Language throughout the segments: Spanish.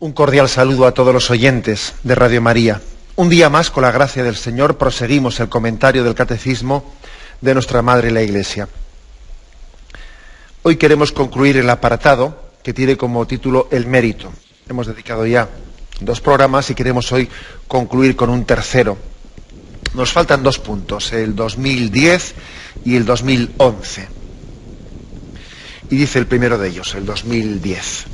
Un cordial saludo a todos los oyentes de Radio María. Un día más, con la gracia del Señor, proseguimos el comentario del Catecismo de nuestra Madre la Iglesia. Hoy queremos concluir el apartado que tiene como título El mérito. Hemos dedicado ya 2 programas y queremos hoy concluir con un tercero. Nos faltan 2 puntos, el 2010 y el 2011. Y dice el primero de ellos, el 2010.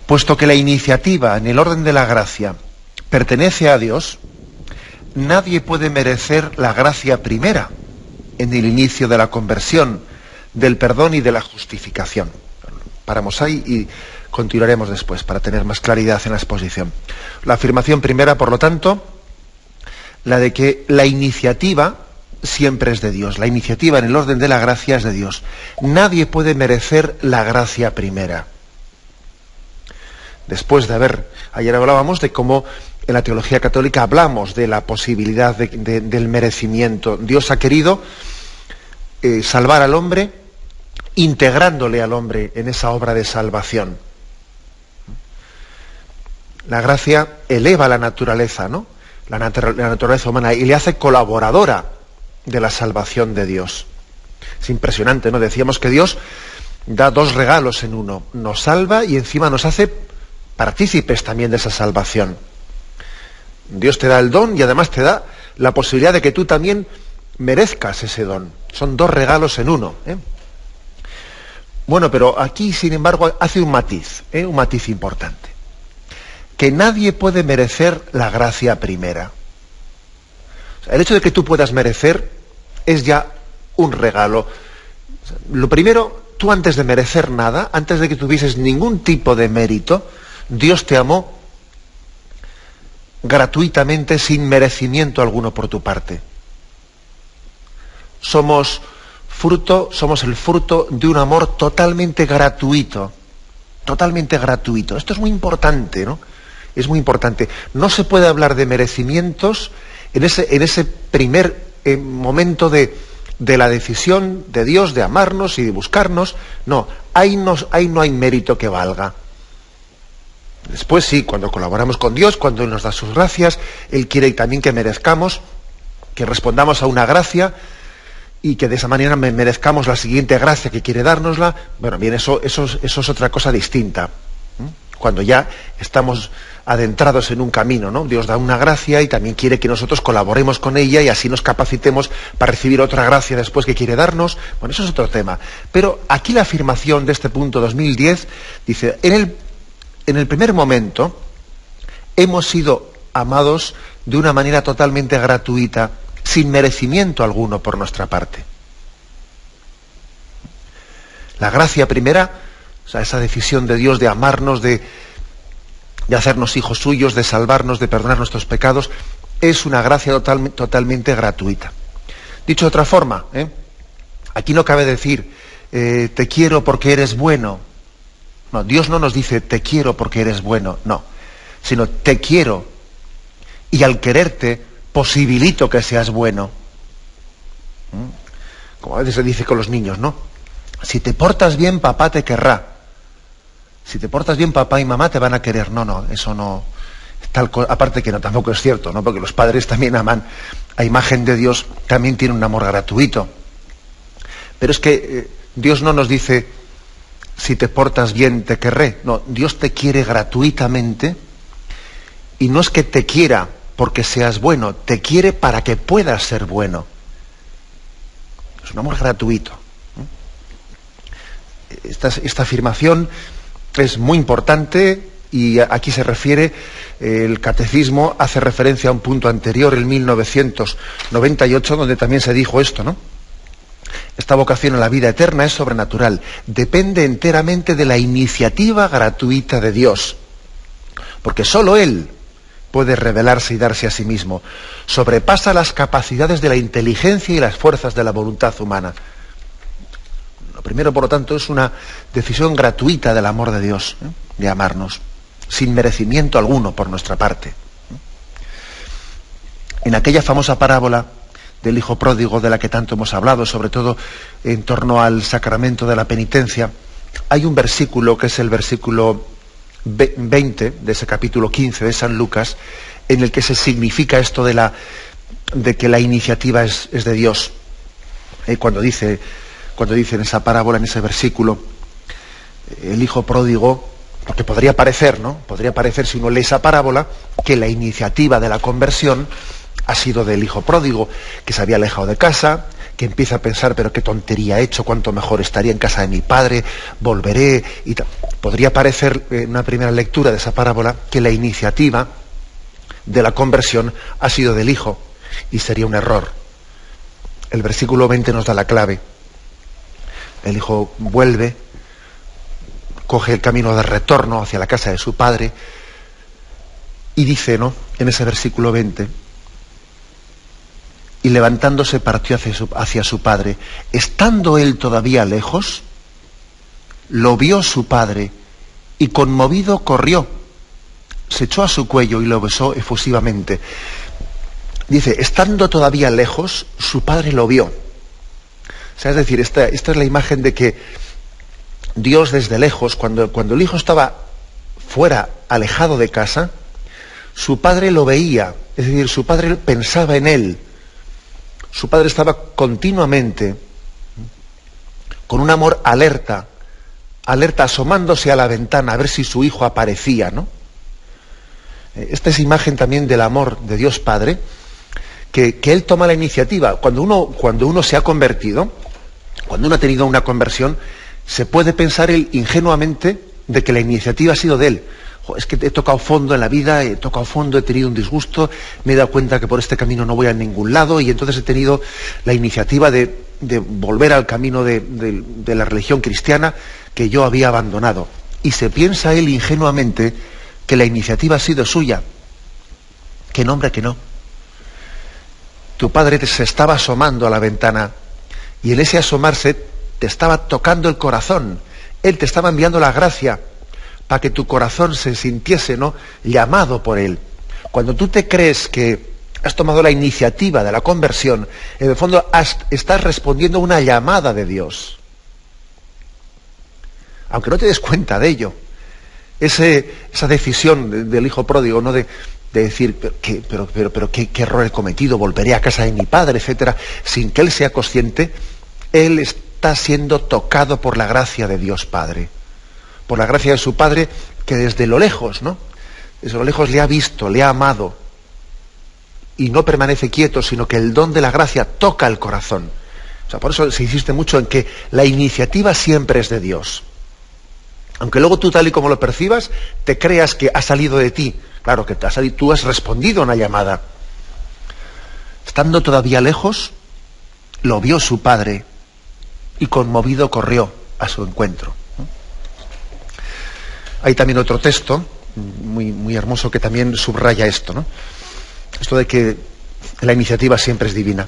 Puesto que la iniciativa en el orden de la gracia pertenece a Dios, nadie puede merecer la gracia primera en el inicio de la conversión, del perdón y de la justificación. Paramos ahí y continuaremos después para tener más claridad en la exposición. La afirmación primera, por lo tanto, la de que la iniciativa siempre es de Dios. La iniciativa en el orden de la gracia es de Dios. Nadie puede merecer la gracia primera. Después de ayer hablábamos de cómo en la teología católica hablamos de la posibilidad del merecimiento. Dios ha querido salvar al hombre, integrándole al hombre en esa obra de salvación. La gracia eleva la naturaleza, ¿no? La naturaleza humana, y le hace colaboradora de la salvación de Dios. Es impresionante, ¿no? Decíamos que Dios da 2 regalos en uno. Nos salva y encima nos hace partícipes también de esa salvación. Dios te da el don y además te da la posibilidad de que tú también merezcas ese don. Son 2 regalos en uno, ¿eh? Bueno, pero aquí, sin embargo, hace un matiz importante. Que nadie puede merecer la gracia primera. O sea, el hecho de que tú puedas merecer es ya un regalo. O sea, lo primero, tú antes de merecer nada, antes de que tuvieses ningún tipo de mérito, Dios te amó gratuitamente, sin merecimiento alguno por tu parte. Somos el fruto de un amor totalmente gratuito. Totalmente gratuito. Esto es muy importante, ¿no? Es muy importante. No se puede hablar de merecimientos en ese primer momento de la decisión de Dios de amarnos y de buscarnos. No, ahí no hay mérito que valga. Después sí, cuando colaboramos con Dios, cuando Él nos da sus gracias, Él quiere también que merezcamos, que respondamos a una gracia y que de esa manera merezcamos la siguiente gracia que quiere dárnosla. Bueno, bien, eso es otra cosa distinta. Cuando ya estamos adentrados en un camino, ¿no? Dios da una gracia y también quiere que nosotros colaboremos con ella y así nos capacitemos para recibir otra gracia después que quiere darnos. Bueno, eso es otro tema. Pero aquí la afirmación de este punto 2010 dice, en el primer momento hemos sido amados de una manera totalmente gratuita, sin merecimiento alguno por nuestra parte. La gracia primera, o sea, esa decisión de Dios de amarnos, de hacernos hijos suyos, de salvarnos, de perdonar nuestros pecados, es una gracia totalmente gratuita. Dicho de otra forma, aquí no cabe decir, te quiero porque eres bueno. No, Dios no nos dice, te quiero porque eres bueno, no. Sino, te quiero y al quererte posibilito que seas bueno. Como a veces se dice con los niños, ¿no? Si te portas bien, papá te querrá. Si te portas bien, papá y mamá te van a querer. No, eso no. Aparte que no, tampoco es cierto, ¿no? Porque los padres también aman a imagen de Dios, también tienen un amor gratuito. Pero es que Dios no nos dice, si te portas bien te querré. No, Dios te quiere gratuitamente y no es que te quiera porque seas bueno, te quiere para que puedas ser bueno. Es un amor gratuito. Esta afirmación es muy importante y aquí se refiere, el catecismo hace referencia a un punto anterior, en 1998, donde también se dijo esto, ¿no? Esta vocación a la vida eterna es sobrenatural, depende enteramente de la iniciativa gratuita de Dios, porque sólo Él puede revelarse y darse a sí mismo, sobrepasa las capacidades de la inteligencia y las fuerzas de la voluntad humana. Lo primero, por lo tanto, es una decisión gratuita del amor de Dios, de amarnos, sin merecimiento alguno por nuestra parte. En aquella famosa parábola del hijo pródigo de la que tanto hemos hablado, sobre todo en torno al sacramento de la penitencia, hay un versículo que es el versículo 20 de ese capítulo 15 de San Lucas, en el que se significa esto de que la iniciativa es de Dios. Cuando dice en esa parábola, en ese versículo, el hijo pródigo, porque podría parecer, ¿no? Podría parecer, si uno lee esa parábola, que la iniciativa de la conversión ha sido del hijo pródigo, que se había alejado de casa, que empieza a pensar, pero qué tontería he hecho, cuánto mejor estaría en casa de mi padre, volveré, y podría parecer, en una primera lectura de esa parábola, que la iniciativa de la conversión ha sido del hijo, y sería un error. El versículo 20 nos da la clave. El hijo vuelve, coge el camino de retorno hacia la casa de su padre, y dice, ¿no?, en ese versículo 20, y levantándose partió hacia su padre. Estando él todavía lejos, lo vio su padre, y conmovido corrió, se echó a su cuello y lo besó efusivamente. Dice, estando todavía lejos, su padre lo vio. O sea, es decir, esta es la imagen de que Dios desde lejos, cuando el hijo estaba fuera, alejado de casa, su padre lo veía, es decir, su padre pensaba en él. Su padre estaba continuamente con un amor alerta, asomándose a la ventana a ver si su hijo aparecía, ¿no? Esta es imagen también del amor de Dios Padre, que Él toma la iniciativa. Cuando uno se ha convertido, cuando uno ha tenido una conversión, se puede pensar él ingenuamente de que la iniciativa ha sido de Él. Es que he tocado fondo en la vida, he tenido un disgusto, me he dado cuenta que por este camino no voy a ningún lado, y entonces he tenido la iniciativa de volver al camino de la religión cristiana que yo había abandonado. Y se piensa él ingenuamente que la iniciativa ha sido suya. Que no, hombre, que no. Tu padre se estaba asomando a la ventana, y en ese asomarse te estaba tocando el corazón. Él te estaba enviando la gracia para que tu corazón se sintiese, ¿no?, llamado por Él. Cuando tú te crees que has tomado la iniciativa de la conversión, en el fondo estás respondiendo a una llamada de Dios. Aunque no te des cuenta de ello. Esa decisión del hijo pródigo, ¿no?, de decir, pero qué error he cometido, volveré a casa de mi padre, etcétera, sin que él sea consciente, él está siendo tocado por la gracia de Dios Padre. Por la gracia de su Padre, que desde lo lejos, ¿no?, desde lo lejos le ha visto, le ha amado, y no permanece quieto, sino que el don de la gracia toca el corazón. O sea, por eso se insiste mucho en que la iniciativa siempre es de Dios. Aunque luego tú, tal y como lo percibas, te creas que ha salido de ti. Claro que tú has respondido a una llamada. Estando todavía lejos, lo vio su padre, y conmovido corrió a su encuentro. Hay también otro texto muy, muy hermoso que también subraya esto, ¿no? Esto de que la iniciativa siempre es divina.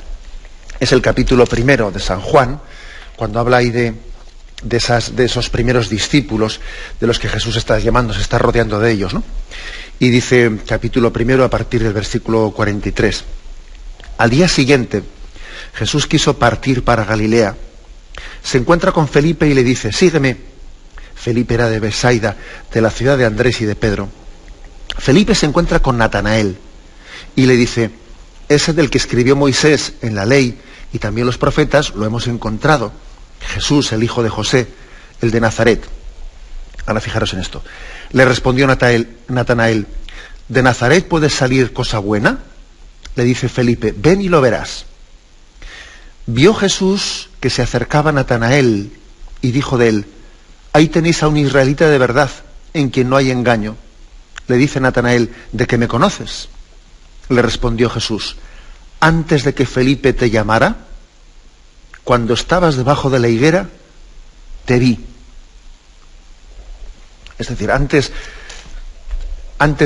Es el capítulo 1 de San Juan, cuando habla ahí de esos primeros discípulos de los que Jesús está llamando, se está rodeando de ellos, ¿no? Y dice, capítulo 1, a partir del versículo 43. Al día siguiente, Jesús quiso partir para Galilea. Se encuentra con Felipe y le dice, sígueme. Felipe era de Besaida, de la ciudad de Andrés y de Pedro. Felipe se encuentra con Natanael y le dice, ese del que escribió Moisés en la ley y también los profetas, lo hemos encontrado. Jesús, el hijo de José, el de Nazaret. Ahora fijaros en esto. Le respondió Natanael, ¿de Nazaret puede salir cosa buena? Le dice Felipe, ven y lo verás. Vio Jesús que se acercaba a Natanael y dijo de él, ahí tenéis a un israelita de verdad, en quien no hay engaño. Le dice Natanael, ¿de qué me conoces? Le respondió Jesús, antes de que Felipe te llamara, cuando estabas debajo de la higuera, te vi. Es decir, antes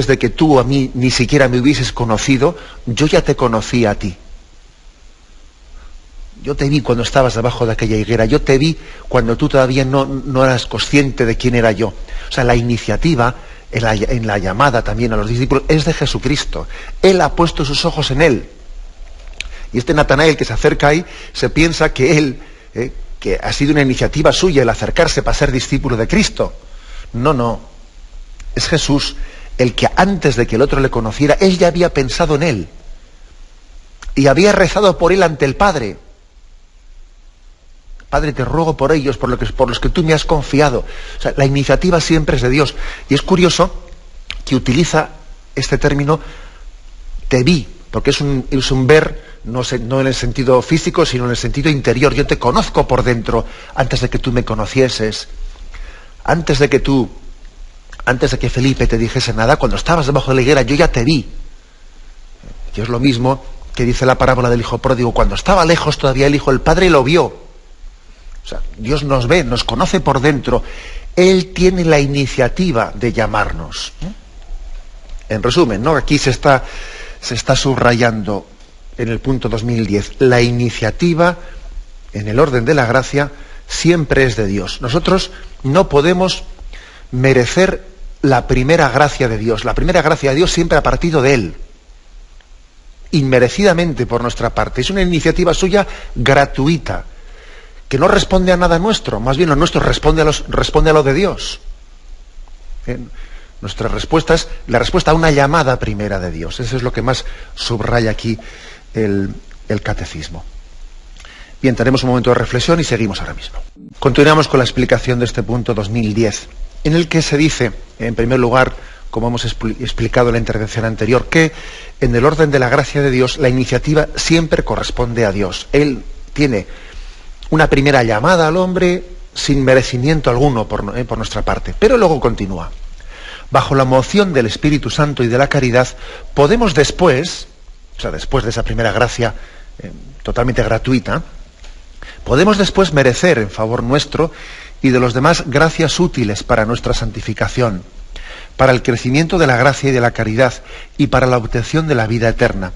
de que tú a mí ni siquiera me hubieses conocido, yo ya te conocí a ti. Yo te vi cuando estabas debajo de aquella higuera, yo te vi cuando tú todavía no eras consciente de quién era yo. O sea, la iniciativa en la llamada también a los discípulos es de Jesucristo. Él ha puesto sus ojos en Él. Y este Natanael que se acerca ahí, se piensa que él, que ha sido una iniciativa suya el acercarse para ser discípulo de Cristo. No. Es Jesús el que antes de que el otro le conociera, él ya había pensado en él y había rezado por él ante el Padre. Padre, te ruego por ellos, por los que tú me has confiado. O sea, la iniciativa siempre es de Dios. Y es curioso que utiliza este término te vi, porque es un ver, no en el sentido físico, sino en el sentido interior. Yo te conozco por dentro antes de que tú me conocieses. Antes de que Felipe te dijese nada, cuando estabas debajo de la higuera, yo ya te vi. Y es lo mismo que dice la parábola del hijo pródigo. Cuando estaba lejos todavía el hijo, el padre lo vio. O sea, Dios nos ve, nos conoce por dentro. Él tiene la iniciativa de llamarnos. En resumen, ¿no? Aquí se está subrayando en el punto 2010. La iniciativa en el orden de la gracia siempre es de Dios. Nosotros no podemos merecer la primera gracia de Dios. La primera gracia de Dios siempre ha partido de Él, inmerecidamente por nuestra parte. Es una iniciativa suya gratuita, que no responde a nada nuestro, más bien lo nuestro responde a lo de Dios. Nuestra respuesta es la respuesta a una llamada primera de Dios. Eso es lo que más subraya aquí el catecismo. Bien, tenemos un momento de reflexión y seguimos ahora mismo. Continuamos con la explicación de este punto 2010, en el que se dice, en primer lugar, como hemos explicado en la intervención anterior, que en el orden de la gracia de Dios la iniciativa siempre corresponde a Dios. Él tiene una primera llamada al hombre sin merecimiento alguno por nuestra parte. Pero luego continúa. Bajo la moción del Espíritu Santo y de la caridad, podemos después, o sea, después de esa primera gracia totalmente gratuita, podemos después merecer en favor nuestro y de los demás gracias útiles para nuestra santificación, para el crecimiento de la gracia y de la caridad y para la obtención de la vida eterna.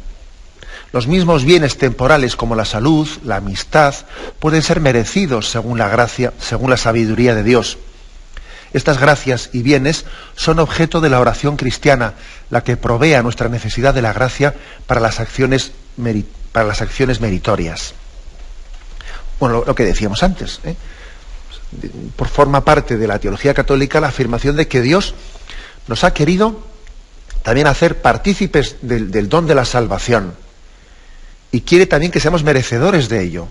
Los mismos bienes temporales como la salud, la amistad, pueden ser merecidos según la gracia, según la sabiduría de Dios. Estas gracias y bienes son objeto de la oración cristiana, la que provee a nuestra necesidad de la gracia para las acciones meritorias. Bueno, lo que decíamos antes, forma parte de la teología católica la afirmación de que Dios nos ha querido también hacer partícipes del don de la salvación. Y quiere también que seamos merecedores de ello.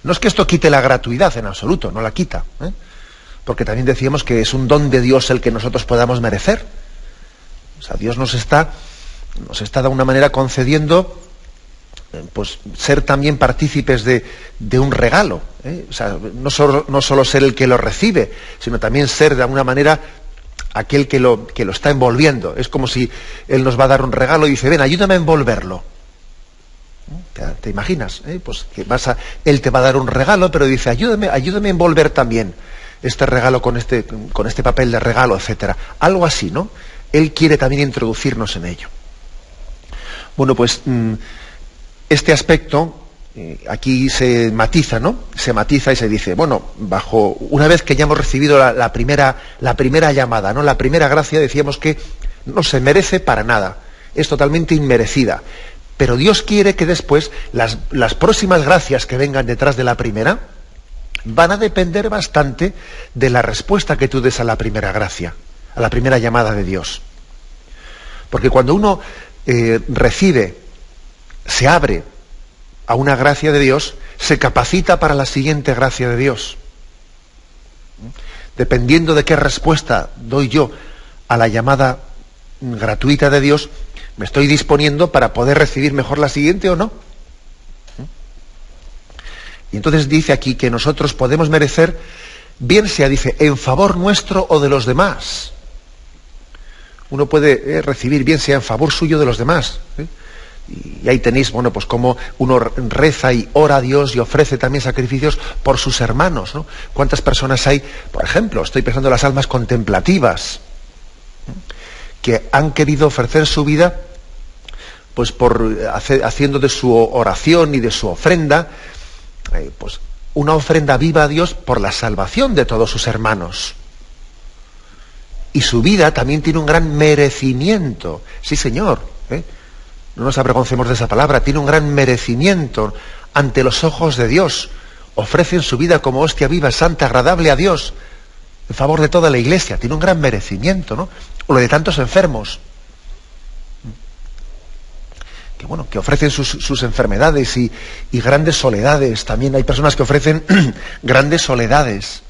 No es que esto quite la gratuidad en absoluto, no la quita. Porque también decíamos que es un don de Dios el que nosotros podamos merecer. O sea, Dios nos está de alguna manera concediendo pues ser también partícipes de un regalo. O sea, no solo ser el que lo recibe, sino también ser de alguna manera aquel que lo está envolviendo. Es como si Él nos va a dar un regalo y dice, ven, ayúdame a envolverlo. ¿Te imaginas? Pues que Él te va a dar un regalo, pero dice, ayúdame a envolver también este regalo con este papel de regalo, etcétera. Algo así, ¿no? Él quiere también introducirnos en ello. Bueno, pues este aspecto aquí se matiza, ¿no? Se matiza y se dice, bueno, una vez que ya hemos recibido la primera llamada, ¿no? La primera gracia, decíamos que no se merece para nada, es totalmente inmerecida. Pero Dios quiere que después las próximas gracias que vengan detrás de la primera van a depender bastante de la respuesta que tú des a la primera gracia, a la primera llamada de Dios. Porque cuando uno recibe, se abre a una gracia de Dios, se capacita para la siguiente gracia de Dios. Dependiendo de qué respuesta doy yo a la llamada gratuita de Dios, me estoy disponiendo para poder recibir mejor la siguiente o no. Y entonces dice aquí que nosotros podemos merecer, bien sea, dice, en favor nuestro o de los demás. Uno puede recibir bien sea en favor suyo de los demás. Y ahí tenéis, bueno, pues cómo uno reza y ora a Dios y ofrece también sacrificios por sus hermanos, ¿no? ¿Cuántas personas hay? Por ejemplo, estoy pensando en las almas contemplativas, que han querido ofrecer su vida pues haciendo de su oración y de su ofrenda pues una ofrenda viva a Dios por la salvación de todos sus hermanos. Y su vida también tiene un gran merecimiento. Sí, Señor, no nos avergoncemos de esa palabra, tiene un gran merecimiento ante los ojos de Dios. Ofrecen su vida como hostia viva, santa, agradable a Dios. en favor de toda la Iglesia, tiene un gran merecimiento, ¿no? O lo de tantos enfermos, que bueno, que ofrecen sus enfermedades y grandes soledades. También hay personas que ofrecen grandes soledades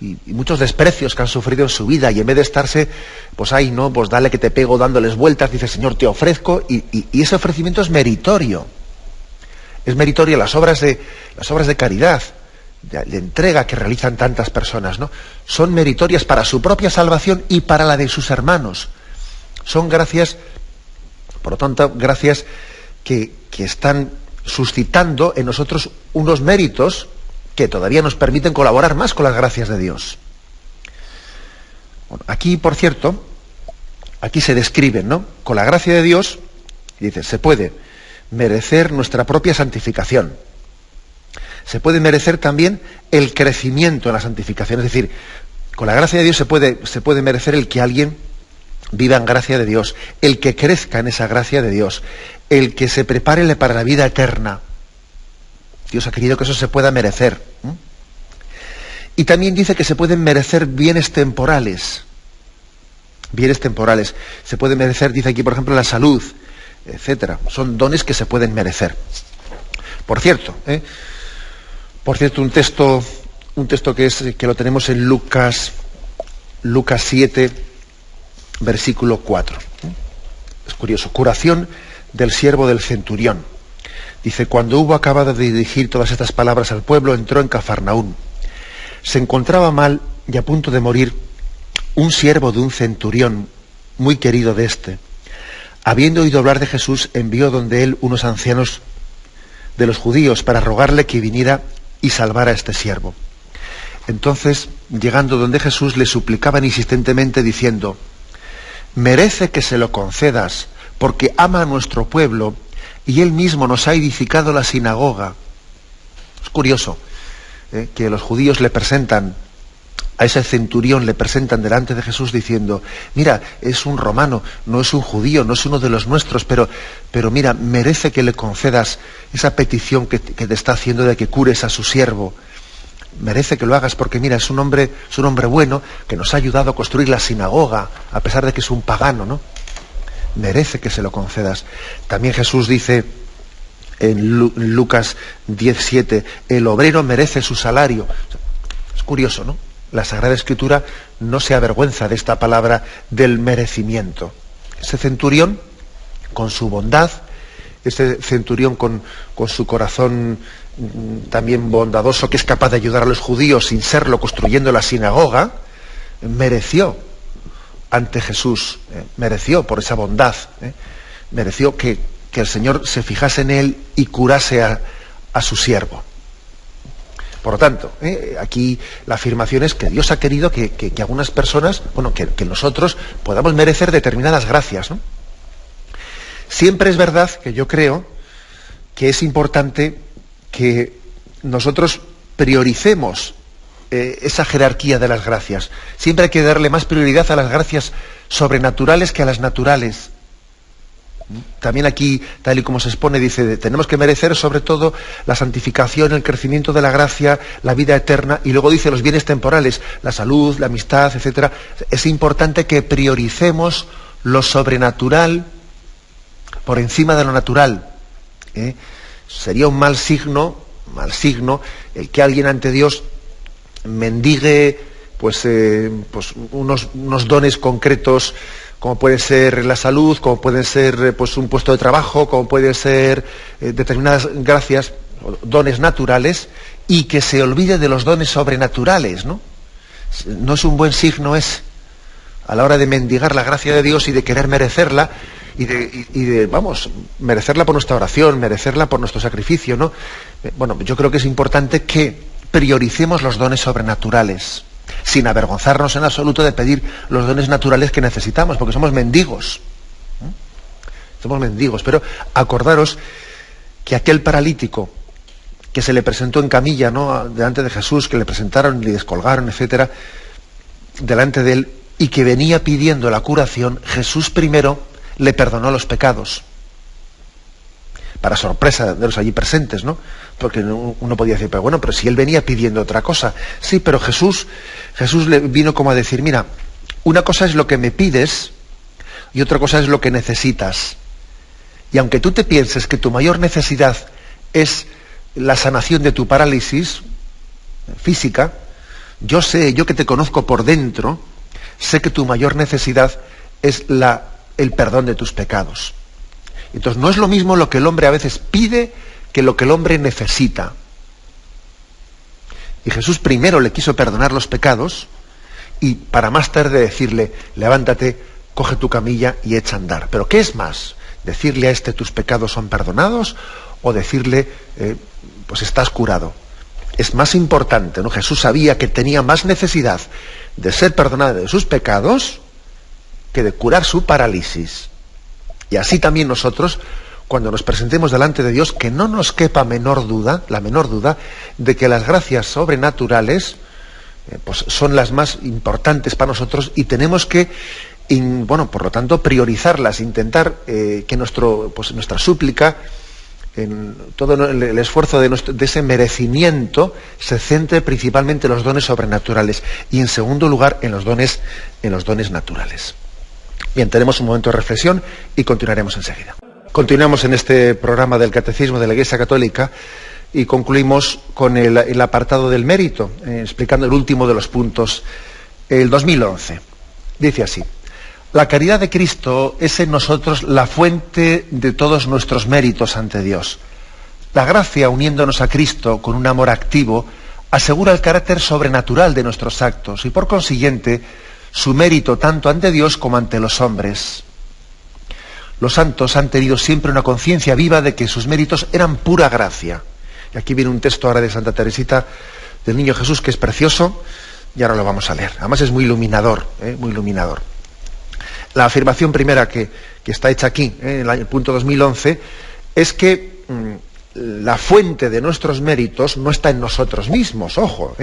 y muchos desprecios que han sufrido en su vida, y en vez de estarse, pues ahí, ¿no? Pues dale que te pego dándoles vueltas, dice, Señor, te ofrezco, y ese ofrecimiento es meritorio. Es meritorio las obras de caridad, de entrega que realizan tantas personas, ¿no? Son meritorias para su propia salvación y para la de sus hermanos. Son gracias, por lo tanto, gracias que están suscitando en nosotros unos méritos que todavía nos permiten colaborar más con las gracias de Dios. Bueno, aquí, por cierto, aquí se describen, ¿no? Con la gracia de Dios, dice, se puede merecer nuestra propia santificación. Se puede merecer también el crecimiento en la santificación. Es decir, con la gracia de Dios se puede merecer el que alguien viva en gracia de Dios, el que crezca en esa gracia de Dios, el que se prepare para la vida eterna. Dios ha querido que eso se pueda merecer. Y también dice que se pueden merecer bienes temporales. Bienes temporales. Se puede merecer, dice aquí, por ejemplo, la salud, etcétera. Son dones que se pueden merecer. Por cierto, un texto que lo tenemos en Lucas 7, versículo 4. Es curioso. Curación del siervo del centurión. Dice, cuando hubo acabado de dirigir todas estas palabras al pueblo, entró en Cafarnaún. Se encontraba mal y a punto de morir un siervo de un centurión, muy querido de éste. Habiendo oído hablar de Jesús, envió donde él unos ancianos de los judíos para rogarle que viniera y salvara a este siervo. Entonces, llegando donde Jesús, le suplicaban insistentemente diciendo, merece que se lo concedas, porque ama a nuestro pueblo y él mismo nos ha edificado la sinagoga. Es curioso que los judíos le presentan a ese centurión, le presentan delante de Jesús diciendo, mira, es un romano, no es un judío, no es uno de los nuestros, pero mira, merece que le concedas esa petición que te está haciendo de que cures a su siervo. Merece que lo hagas porque mira, es un hombre bueno que nos ha ayudado a construir la sinagoga, a pesar de que es un pagano, ¿no? Merece que se lo concedas. También Jesús dice en Lucas 10:7, el obrero merece su salario. Es curioso, ¿no? La Sagrada Escritura no se avergüenza de esta palabra del merecimiento. Ese centurión, con su bondad, ese centurión con su corazón también bondadoso, que es capaz de ayudar a los judíos sin serlo, construyendo la sinagoga, mereció ante Jesús, mereció por esa bondad, mereció que el Señor se fijase en él y curase a su siervo. Por lo tanto, aquí la afirmación es que Dios ha querido que algunas personas, bueno, que nosotros podamos merecer determinadas gracias, ¿no? Siempre es verdad que yo creo que es importante que nosotros prioricemos esa jerarquía de las gracias. Siempre hay que darle más prioridad a las gracias sobrenaturales que a las naturales. También aquí, tal y como se expone, dice, tenemos que merecer sobre todo la santificación, el crecimiento de la gracia, la vida eterna, y luego dice los bienes temporales, la salud, la amistad, etcétera. Es importante que prioricemos lo sobrenatural por encima de lo natural. Sería un mal signo el que alguien ante Dios mendigue pues unos dones concretos, como puede ser la salud, como puede ser pues un puesto de trabajo, como pueden ser determinadas gracias, dones naturales, y que se olvide de los dones sobrenaturales, ¿no? No es un buen signo a la hora de mendigar la gracia de Dios y de querer merecerla, y de merecerla por nuestra oración, merecerla por nuestro sacrificio, ¿no? Bueno, yo creo que es importante que prioricemos los dones sobrenaturales, sin avergonzarnos en absoluto de pedir los dones naturales que necesitamos, porque somos mendigos. Somos mendigos, pero acordaros que aquel paralítico que se le presentó en camilla, ¿no?, delante de Jesús, que le presentaron y le descolgaron, etcétera, delante de él, y que venía pidiendo la curación, Jesús primero le perdonó los pecados. para sorpresa de los allí presentes, ¿no? Porque uno podía decir, pero si él venía pidiendo otra cosa. Sí, pero Jesús le vino como a decir, mira, una cosa es lo que me pides y otra cosa es lo que necesitas. Y aunque tú te pienses que tu mayor necesidad es la sanación de tu parálisis física, yo que te conozco por dentro, sé que tu mayor necesidad es el perdón de tus pecados. Entonces no es lo mismo lo que el hombre a veces pide que lo que el hombre necesita. Y Jesús primero le quiso perdonar los pecados y para más tarde decirle, levántate, coge tu camilla y echa a andar. Pero ¿qué es más? ¿Decirle a este tus pecados son perdonados? O decirle, pues estás curado. Es más importante, ¿no? Jesús sabía que tenía más necesidad de ser perdonado de sus pecados que de curar su parálisis. Y así también nosotros, cuando nos presentemos delante de Dios, que no nos quepa la menor duda de que las gracias sobrenaturales pues son las más importantes para nosotros y tenemos que, por lo tanto, priorizarlas, intentar que nuestra súplica, en todo el esfuerzo de ese merecimiento, se centre principalmente en los dones sobrenaturales y, en segundo lugar, en los dones naturales. Bien, tenemos un momento de reflexión y continuaremos enseguida. Continuamos en este programa del Catecismo de la Iglesia Católica y concluimos con el apartado del mérito, explicando el último de los puntos, el 2011. Dice así: la caridad de Cristo es en nosotros la fuente de todos nuestros méritos ante Dios. La gracia, uniéndonos a Cristo con un amor activo, asegura el carácter sobrenatural de nuestros actos y, por consiguiente, su mérito tanto ante Dios como ante los hombres. Los santos han tenido siempre una conciencia viva de que sus méritos eran pura gracia. Y aquí viene un texto ahora de Santa Teresita del Niño Jesús que es precioso y ahora lo vamos a leer. Además es muy iluminador, muy iluminador. La afirmación primera que está hecha aquí, en el punto 2011, es que la fuente de nuestros méritos no está en nosotros mismos, ojo,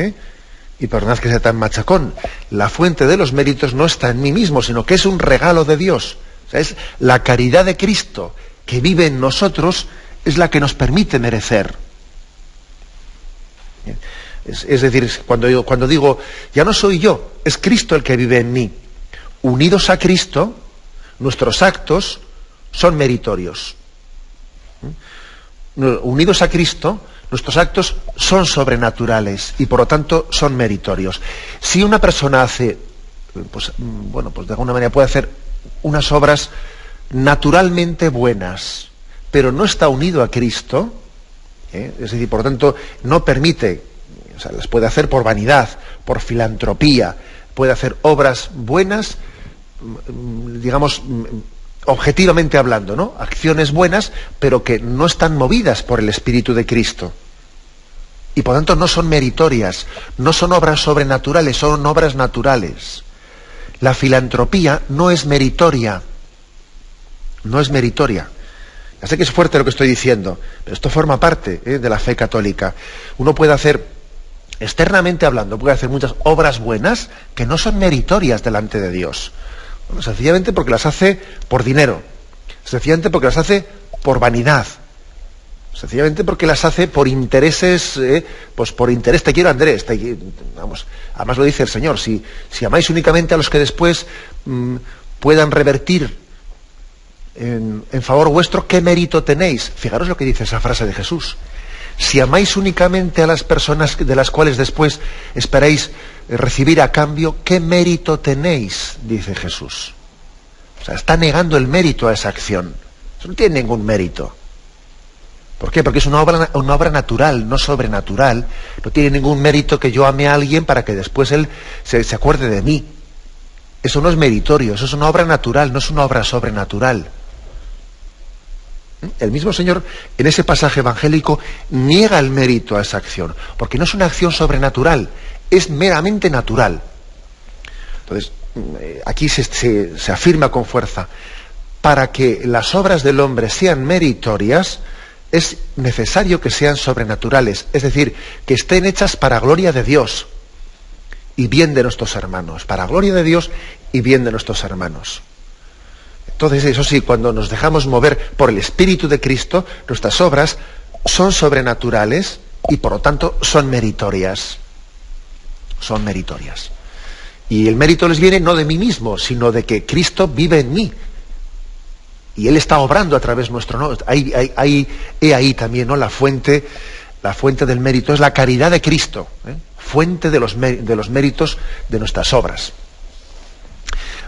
y perdonad que sea tan machacón, la fuente de los méritos no está en mí mismo, sino que es un regalo de Dios. O sea, es la caridad de Cristo que vive en nosotros, es la que nos permite merecer. Es decir, cuando digo, ya no soy yo, es Cristo el que vive en mí. Unidos a Cristo, nuestros actos son meritorios. Unidos a Cristo, nuestros actos son sobrenaturales y por lo tanto son meritorios. Si una persona hace, pues de alguna manera puede hacer unas obras naturalmente buenas, pero no está unido a Cristo, es decir, por lo tanto no permite, o sea, las puede hacer por vanidad, por filantropía, puede hacer obras buenas, digamos, objetivamente hablando, ¿no? Acciones buenas, pero que no están movidas por el Espíritu de Cristo. Y por tanto no son meritorias, no son obras sobrenaturales, son obras naturales. La filantropía no es meritoria. No es meritoria. Ya sé que es fuerte lo que estoy diciendo, pero esto forma parte de la fe católica. Uno puede hacer, externamente hablando, puede hacer muchas obras buenas que no son meritorias delante de Dios. Bueno, sencillamente porque las hace por dinero, sencillamente porque las hace por vanidad, sencillamente porque las hace por intereses, pues por interés, te quiero Andrés, vamos, además lo dice el Señor, si amáis únicamente a los que después puedan revertir en favor vuestro, ¿qué mérito tenéis? Fijaros lo que dice esa frase de Jesús. Si amáis únicamente a las personas de las cuales después esperáis recibir a cambio, ¿qué mérito tenéis? Dice Jesús. O sea, está negando el mérito a esa acción. Eso no tiene ningún mérito. ¿Por qué? Porque es una obra natural, no sobrenatural. No tiene ningún mérito que yo ame a alguien para que después él se acuerde de mí. Eso no es meritorio, eso es una obra natural, no es una obra sobrenatural. El mismo Señor, en ese pasaje evangélico, niega el mérito a esa acción, porque no es una acción sobrenatural, es meramente natural. Entonces, aquí se afirma con fuerza, para que las obras del hombre sean meritorias, es necesario que sean sobrenaturales, es decir, que estén hechas para gloria de Dios y bien de nuestros hermanos, para gloria de Dios y bien de nuestros hermanos. Entonces, eso sí, cuando nos dejamos mover por el Espíritu de Cristo, nuestras obras son sobrenaturales y por lo tanto son meritorias. Son meritorias. Y el mérito les viene no de mí mismo, sino de que Cristo vive en mí. Y Él está obrando a través nuestro, ¿no? He ahí también, ¿no? La fuente del mérito es la caridad de Cristo, ¿eh? Fuente de los méritos de nuestras obras.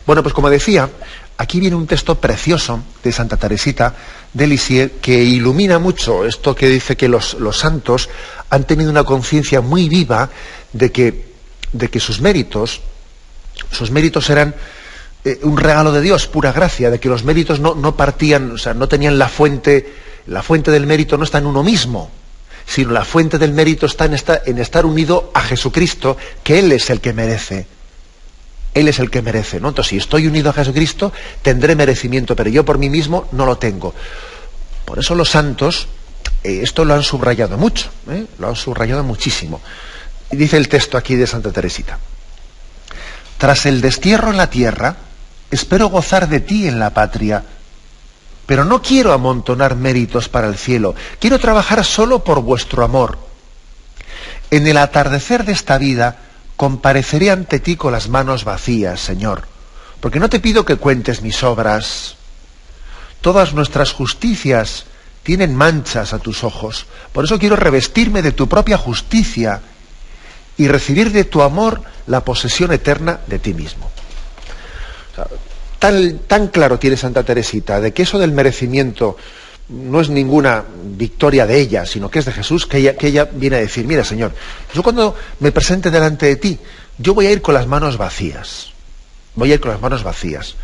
Bueno, pues como decía, aquí viene un texto precioso de Santa Teresita de Lisieux que ilumina mucho esto que dice que los santos han tenido una conciencia muy viva de que sus méritos eran un regalo de Dios, pura gracia, de que los méritos no partían, o sea, no tenían la fuente del mérito no está en uno mismo, sino la fuente del mérito está en estar unido a Jesucristo, que Él es el que merece. Él es el que merece, ¿no? Entonces, si estoy unido a Jesucristo, tendré merecimiento, pero yo por mí mismo no lo tengo. Por eso los santos, esto lo han subrayado mucho, lo han subrayado muchísimo. Y dice el texto aquí de Santa Teresita: tras el destierro en la tierra, espero gozar de ti en la patria, pero no quiero amontonar méritos para el cielo, quiero trabajar solo por vuestro amor. En el atardecer de esta vida, compareceré ante ti con las manos vacías, Señor, porque no te pido que cuentes mis obras. Todas nuestras justicias tienen manchas a tus ojos, por eso quiero revestirme de tu propia justicia y recibir de tu amor la posesión eterna de ti mismo. O sea, tan claro tiene Santa Teresita de que eso del merecimiento no es ninguna victoria de ella, sino que es de Jesús, que ella viene a decir: mira, Señor, yo cuando me presente delante de ti, yo voy a ir con las manos vacías. Voy a ir con las manos vacías.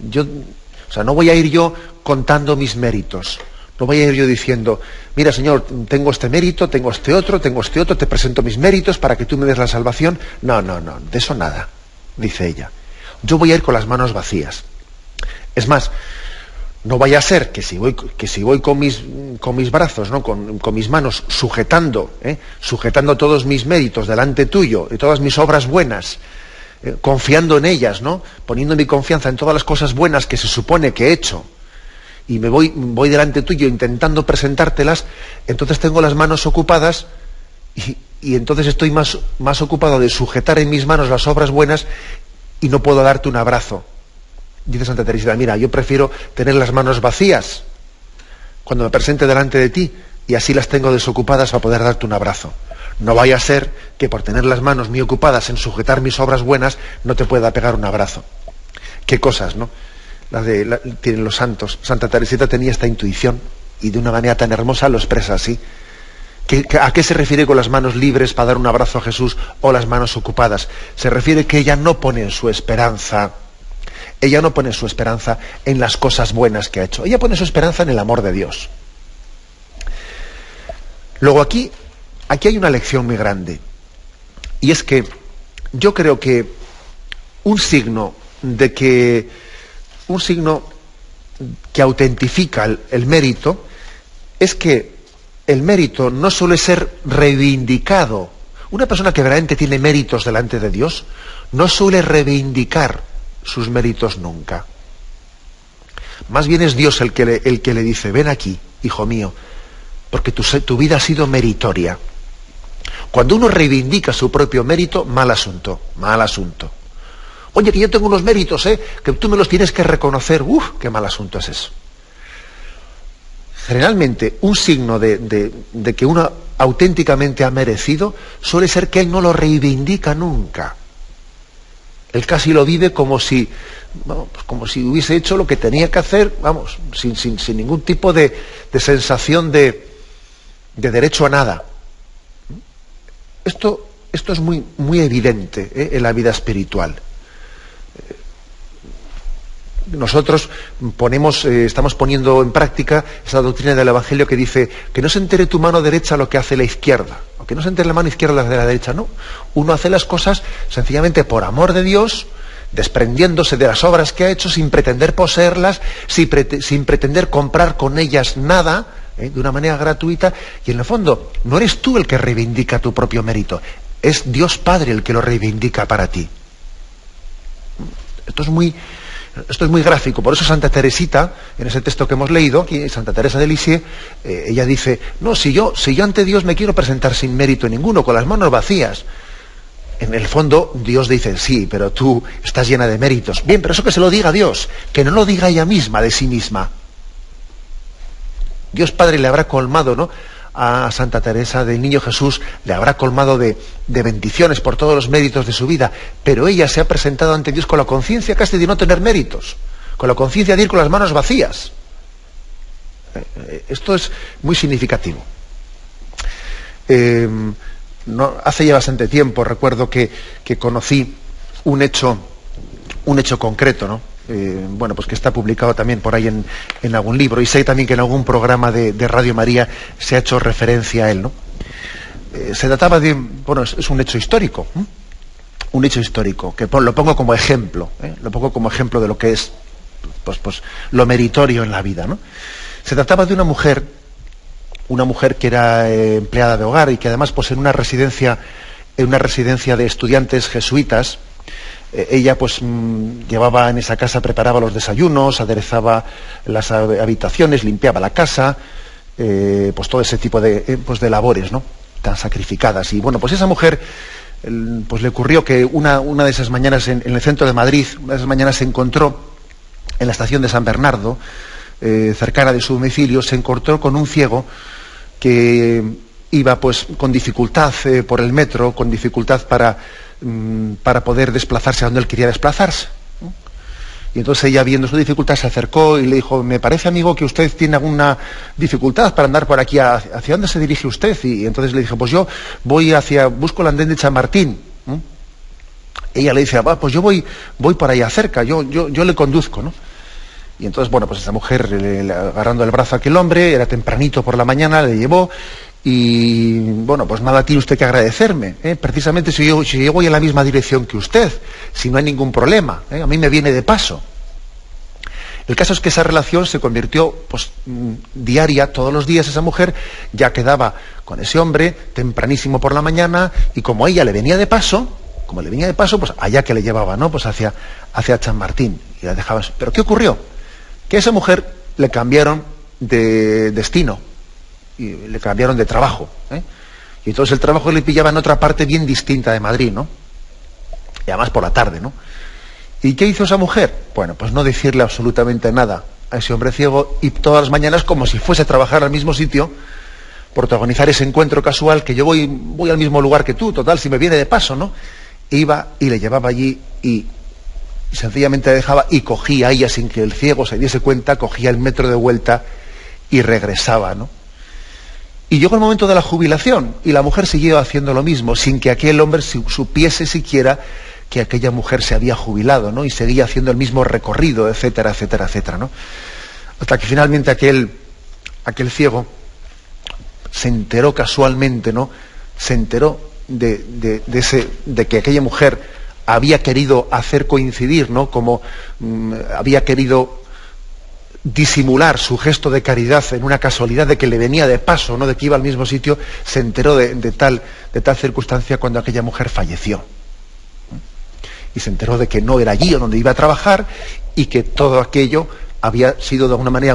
No voy a ir yo contando mis méritos. No voy a ir yo diciendo: mira, Señor, tengo este mérito, tengo este otro, te presento mis méritos para que tú me des la salvación. No, de eso nada, dice ella. Yo voy a ir con las manos vacías. Es más, no vaya a ser que si voy con mis brazos, ¿no? con mis manos sujetando todos mis méritos delante tuyo y todas mis obras buenas, confiando en ellas, ¿no? Poniendo mi confianza en todas las cosas buenas que se supone que he hecho, y me voy delante tuyo intentando presentártelas, entonces tengo las manos ocupadas y entonces estoy más ocupado de sujetar en mis manos las obras buenas y no puedo darte un abrazo. Dice Santa Teresita: mira, yo prefiero tener las manos vacías cuando me presente delante de ti, y así las tengo desocupadas para poder darte un abrazo. No vaya a ser que por tener las manos muy ocupadas en sujetar mis obras buenas no te pueda pegar un abrazo. Qué cosas, ¿no? Tienen los santos. Santa Teresita tenía esta intuición y de una manera tan hermosa lo expresa así. ¿A qué se refiere con las manos libres para dar un abrazo a Jesús o las manos ocupadas? Se refiere que ella no pone su esperanza en las cosas buenas que ha hecho. Ella pone su esperanza en el amor de Dios. Luego aquí hay una lección muy grande. Y es que yo creo que un signo que autentifica el mérito es que el mérito no suele ser reivindicado. Una persona que verdaderamente tiene méritos delante de Dios no suele reivindicar sus méritos nunca. Más bien es Dios el que le dice: ven aquí, hijo mío, porque tu vida ha sido meritoria. Cuando uno reivindica su propio mérito, mal asunto. Oye, que yo tengo unos méritos, que tú me los tienes que reconocer. Qué mal asunto es eso. Generalmente, un signo de que uno auténticamente ha merecido suele ser que él no lo reivindica nunca. Él casi lo vive como si hubiese hecho lo que tenía que hacer, sin ningún tipo de sensación de derecho a nada. Esto es muy, muy evidente en la vida espiritual. Nosotros estamos poniendo en práctica esa doctrina del Evangelio que dice que no se entere tu mano derecha lo que hace la izquierda, o que no se entere la mano izquierda de la derecha, no. Uno hace las cosas sencillamente por amor de Dios, desprendiéndose de las obras que ha hecho, sin pretender poseerlas, sin pretender comprar con ellas nada, de una manera gratuita, y en el fondo no eres tú el que reivindica tu propio mérito, es Dios Padre el que lo reivindica para ti. Esto es muy Esto es muy gráfico, por eso Santa Teresita, en ese texto que hemos leído, aquí, Santa Teresa de Lisieux, ella dice, no, si yo ante Dios me quiero presentar sin mérito ninguno, con las manos vacías. En el fondo, Dios dice, sí, pero tú estás llena de méritos. Bien, pero eso que se lo diga a Dios, que no lo diga ella misma, de sí misma. Dios Padre le habrá colmado, ¿no?, a Santa Teresa del Niño Jesús, le habrá colmado de bendiciones por todos los méritos de su vida, pero ella se ha presentado ante Dios con la conciencia casi de no tener méritos, con la conciencia de ir con las manos vacías. Esto es muy significativo. Hace ya bastante tiempo recuerdo que conocí un hecho concreto, ¿no? Pues que está publicado también por ahí en algún libro, y sé también que en algún programa de Radio María se ha hecho referencia a él, ¿no? Se trataba de, es un hecho histórico, un hecho histórico, que lo pongo como ejemplo, lo pongo como ejemplo de lo que es pues lo meritorio en la vida, ¿no? Se trataba de una mujer que era empleada de hogar y que además, pues en una residencia de estudiantes jesuitas, ella pues llevaba en esa casa, preparaba los desayunos, aderezaba las habitaciones, limpiaba la casa, pues todo ese tipo de labores, ¿no?, tan sacrificadas. Y pues esa mujer, pues le ocurrió que una de esas mañanas en el centro de Madrid, una de esas mañanas se encontró en la estación de San Bernardo, cercana de su domicilio, se encontró con un ciego que iba pues con dificultad por el metro, con dificultad para poder desplazarse a donde él quería desplazarse, ¿no? Y entonces ella, viendo su dificultad, se acercó y le dijo, me parece, amigo, que usted tiene alguna dificultad para andar por aquí. ¿Hacia dónde se dirige usted? Y entonces le dije, pues yo busco el andén de Chamartín. Ella le dice, pues yo voy por allá cerca, yo le conduzco, ¿no? Y entonces, pues esa mujer, agarrando el brazo a aquel hombre, era tempranito por la mañana, le llevó. Y pues nada tiene usted que agradecerme, precisamente si yo voy en la misma dirección que usted, si no hay ningún problema, a mí me viene de paso. El caso es que esa relación se convirtió diaria, todos los días. Esa mujer ya quedaba con ese hombre tempranísimo por la mañana, y como ella le venía de paso, pues allá que le llevaba, ¿no?, pues hacia Chamartín, y la dejaba. Pero ¿qué ocurrió? Que a esa mujer le cambiaron de destino, y le cambiaron de trabajo, y entonces el trabajo le pillaba en otra parte bien distinta de Madrid, ¿no? Y además por la tarde, ¿no? ¿Y qué hizo esa mujer? Pues no decirle absolutamente nada a ese hombre ciego, y todas las mañanas, como si fuese a trabajar al mismo sitio, protagonizar ese encuentro casual, que yo voy al mismo lugar que tú, total, si me viene de paso, ¿no? Iba y le llevaba allí, y sencillamente dejaba, y cogía ella, sin que el ciego se diese cuenta, cogía el metro de vuelta y regresaba, ¿no? Y llegó el momento de la jubilación, y la mujer siguió haciendo lo mismo, sin que aquel hombre supiese siquiera que aquella mujer se había jubilado, ¿no? Y seguía haciendo el mismo recorrido, etcétera, etcétera, etcétera, ¿no? Hasta que finalmente aquel ciego se enteró casualmente, ¿no? Se enteró de que aquella mujer había querido hacer coincidir, ¿no?, como había querido disimular su gesto de caridad en una casualidad de que le venía de paso, ¿no?, de que iba al mismo sitio. Se enteró de tal circunstancia cuando aquella mujer falleció. Y se enteró de que no era allí donde iba a trabajar, y que todo aquello había sido de alguna manera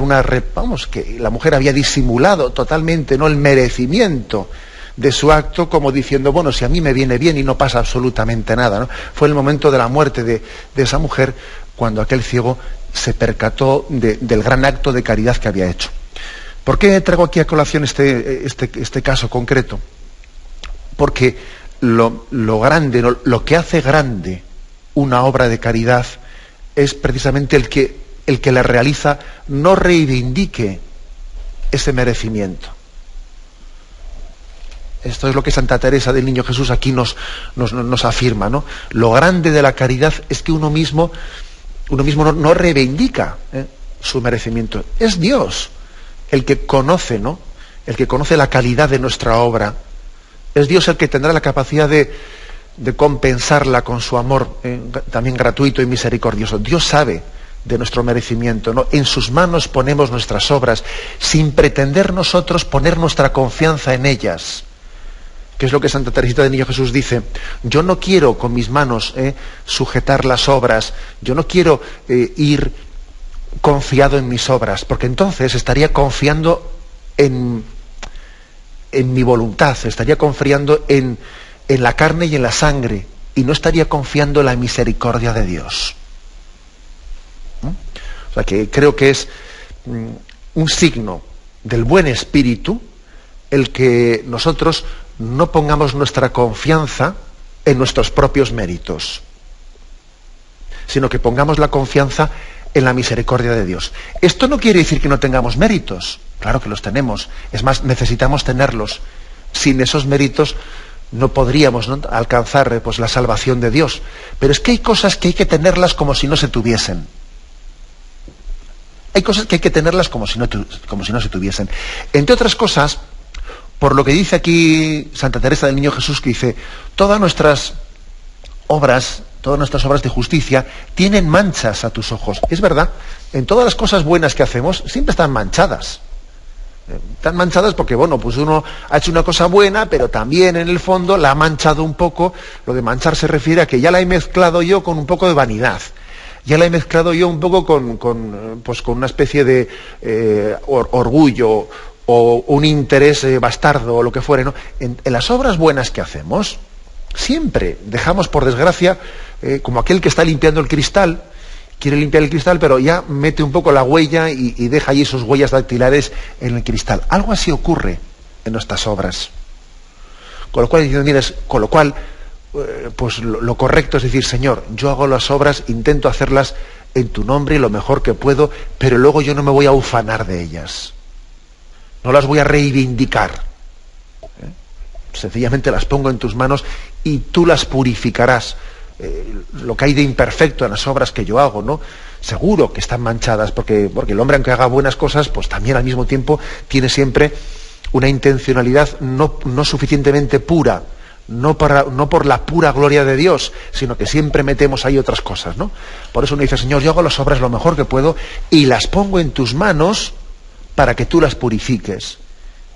que la mujer había disimulado totalmente, ¿no?, el merecimiento de su acto, como diciendo, si a mí me viene bien y no pasa absolutamente nada, ¿no? Fue el momento de la muerte de esa mujer, cuando aquel ciego se percató del gran acto de caridad que había hecho. ¿Por qué traigo aquí a colación este caso concreto? Porque lo grande, lo que hace grande una obra de caridad, es precisamente el que la realiza no reivindique ese merecimiento. Esto es lo que Santa Teresa del Niño Jesús aquí nos afirma, ¿no? Lo grande de la caridad es que uno mismo no reivindica su merecimiento. Es Dios el que conoce, ¿no?, el que conoce la calidad de nuestra obra. Es Dios el que tendrá la capacidad de compensarla con su amor, también gratuito y misericordioso. Dios sabe de nuestro merecimiento, ¿no? En sus manos ponemos nuestras obras, sin pretender nosotros poner nuestra confianza en ellas. que es lo que Santa Teresita del Niño Jesús dice: yo no quiero con mis manos sujetar las obras, yo no quiero ir confiado en mis obras, porque entonces estaría confiando en mi voluntad, estaría confiando en la carne y en la sangre, y no estaría confiando en la misericordia de Dios. O sea que creo que es un signo del buen espíritu el que nosotros no pongamos nuestra confianza en nuestros propios méritos, sino que pongamos la confianza en la misericordia de Dios. Esto no quiere decir que no tengamos méritos, claro que los tenemos, es más, necesitamos tenerlos. Sin esos méritos no podríamos, ¿no?, alcanzar pues la salvación de Dios. Pero es que hay cosas que hay que tenerlas como si no se tuviesen. Hay cosas que hay que tenerlas como si no se tuviesen. Entre otras cosas, por lo que dice aquí Santa Teresa del Niño Jesús, que dice: todas nuestras obras de justicia tienen manchas a tus ojos. Es verdad, en todas las cosas buenas que hacemos siempre están manchadas. Están manchadas porque, bueno, pues uno ha hecho una cosa buena, pero también en el fondo la ha manchado un poco. Lo de manchar se refiere a que ya la he mezclado yo con un poco de vanidad. Ya la he mezclado yo un poco con una especie de orgullo o un interés bastardo o lo que fuere, ¿no? En las obras buenas que hacemos, siempre dejamos, por desgracia, como aquel que está limpiando el cristal, quiere limpiar el cristal, pero ya mete un poco la huella y deja allí sus huellas dactilares en el cristal. Algo así ocurre en nuestras obras. Con lo cual, pues lo correcto es decir: Señor, yo hago las obras, intento hacerlas en tu nombre y lo mejor que puedo, pero luego yo no me voy a ufanar de ellas. No las voy a reivindicar. Sencillamente las pongo en tus manos y tú las purificarás. Lo que hay de imperfecto en las obras que yo hago, ¿no? Seguro que están manchadas, porque el hombre, aunque haga buenas cosas, pues también al mismo tiempo tiene siempre una intencionalidad no suficientemente pura, no por la pura gloria de Dios, sino que siempre metemos ahí otras cosas, ¿no? Por eso uno dice: Señor, yo hago las obras lo mejor que puedo y las pongo en tus manos para que tú las purifiques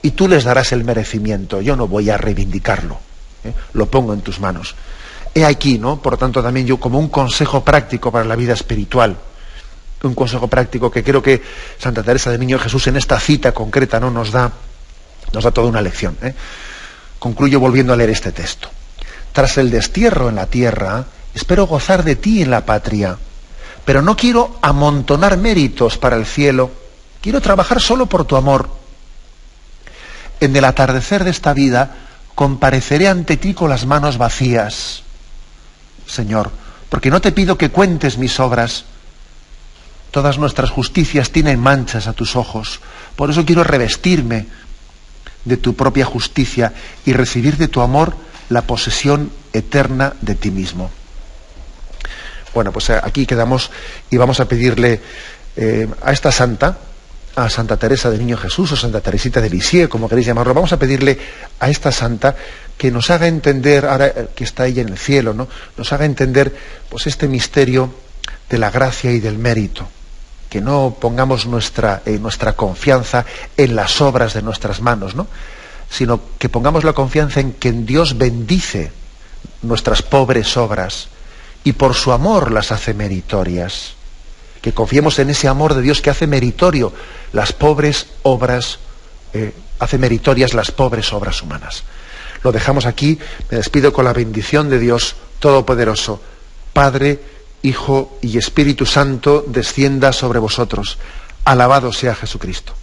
y tú les darás el merecimiento. Yo no voy a reivindicarlo, lo pongo en tus manos. He aquí, ¿no?, por lo tanto, también yo, como un consejo práctico para la vida espiritual, un consejo práctico que creo que Santa Teresa del Niño Jesús en esta cita concreta, ¿no?, nos da toda una lección. Concluyo volviendo a leer este texto. Tras el destierro en la tierra, espero gozar de ti en la patria, pero no quiero amontonar méritos para el cielo, quiero trabajar solo por tu amor. En el atardecer de esta vida compareceré ante ti con las manos vacías, Señor, porque no te pido que cuentes mis obras. Todas nuestras justicias tienen manchas a tus ojos, por eso quiero revestirme de tu propia justicia y recibir de tu amor la posesión eterna de ti mismo. Bueno, pues aquí quedamos y vamos a pedirle a esta santa, a Santa Teresa del Niño Jesús o Santa Teresita de Lisieux, como queréis llamarlo, vamos a pedirle a esta santa que nos haga entender, ahora que está ella en el cielo, ¿no?, nos haga entender pues este misterio de la gracia y del mérito, que no pongamos nuestra confianza en las obras de nuestras manos, ¿no?, sino que pongamos la confianza en que Dios bendice nuestras pobres obras y por su amor las hace meritorias. Que confiemos en ese amor de Dios que hace meritorio las pobres obras, hace meritorias las pobres obras humanas. Lo dejamos aquí. Me despido con la bendición de Dios Todopoderoso, Padre, Hijo y Espíritu Santo, descienda sobre vosotros. Alabado sea Jesucristo.